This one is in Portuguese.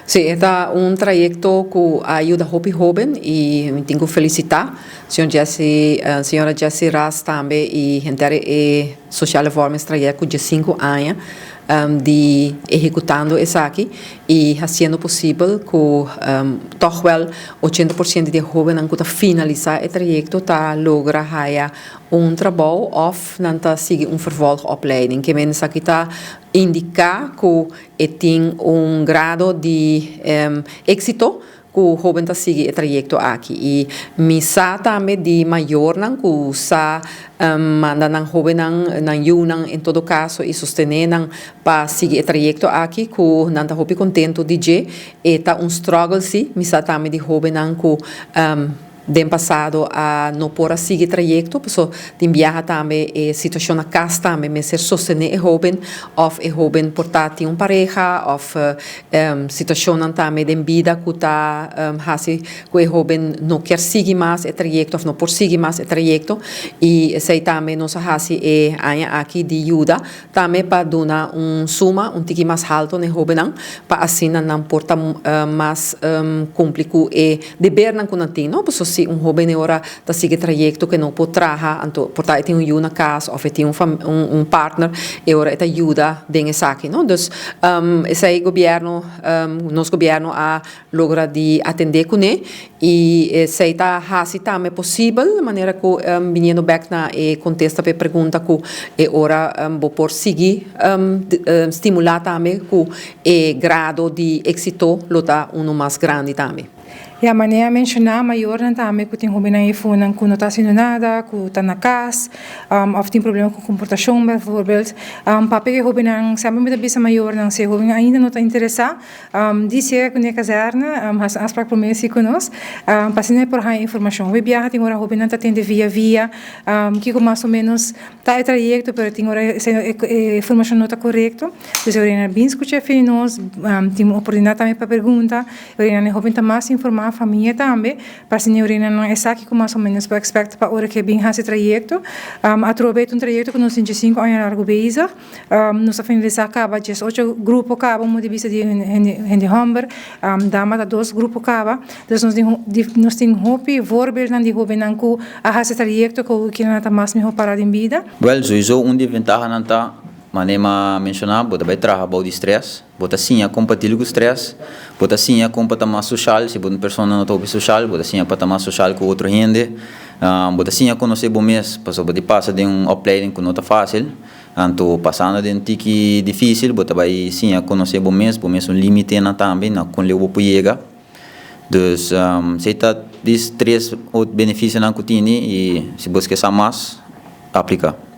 Sí, está un trayecto que ayuda a Hopi Joven y me tengo que felicitar señora Jessie Ras también y gente social reformas trayecto de 5 años de ejecutando eso aquí y haciendo posible que toch wel 80% de jóvenes que finalizar el trayecto ta logra haya un trabajo of nanta sigue un vervolgopleiding que mensen que ta indica que tem un grado de éxito que o jovem está seguindo o trajeto aqui. E me sa também de maior não que sa manda não jovem não yunan em todo caso e sostener não para seguir o trajeto aqui que não está muito contente de je e tá struggle sim me sa também de jovem não que den passado a não por seguir trajeto, porque tem viaja também a situação na casa também, mas ser sostener o jovem portar um pareja, ou situação também de vida que tá assim que o jovem não quer seguir mais o trajeto, ou não por seguir mais o trajeto, e sei também nós assim aqui de ajuda também para dar suma tique mais alto no jovem para assim não porta mais complicado e dever não que não tem, não, se jovem agora está seguindo trajeto que não pode trabalhar, então portanto tem na casa ou tem partner e agora esta ajuda bem essa aqui, não? Então esse governo, nosso governo a logra de atender com ele e se está assim também possível de maneira que vindo back na e contesta para pergunta que agora vou por seguir estimular também que grado de éxito lota mais grande também. E a maneira mencionar maior não também que tem jovem aí funan que não está sendo nada, que está na casa, ou tem problema com comportação, bijvoorbeeld. Papel que jovem não sabe muito bem maior não se jovem ainda não está interessado, disse que nem casarna, as afspraak promesse conosco, passando por aí informação. We viaja tem hora jovem não está tendo via, que mais ou menos está em trajeto, mas tem hora informação não está correta. Então eu ainda bem escutar nós, tem oportunidade também para pergunta, eu ainda jovem está mais informado família também, para a senhorina não é aqui que mais ou menos para expect para hora que bem esse trajeto, através trajeto que nós temos 5 anos largo bezig, nós a finalizar acaba just 8 grupo acaba uma divisa de gente Humber, dama da 2 grupo acaba, então nós temos hope voorbeeld de jovem não que a esse trajeto que não está mais melhor para a vida. Well, sowieso de ventaja não está manema mencionar, bota vai trabalhar about stress, bota sim a compatível com stress, bota sim a compata mais social, se bota pessoa não tope social, bota sim a pata mais social com outro gente, bota sim a conhecer bom mês, passou bota passa de opleiding que não está fácil, então passando de tique difícil, bota vai sim a conhecer bom mês limite na também, na com leu para chegar, dus se está esses 3 benefícios na cotina e se busca mais aplicar.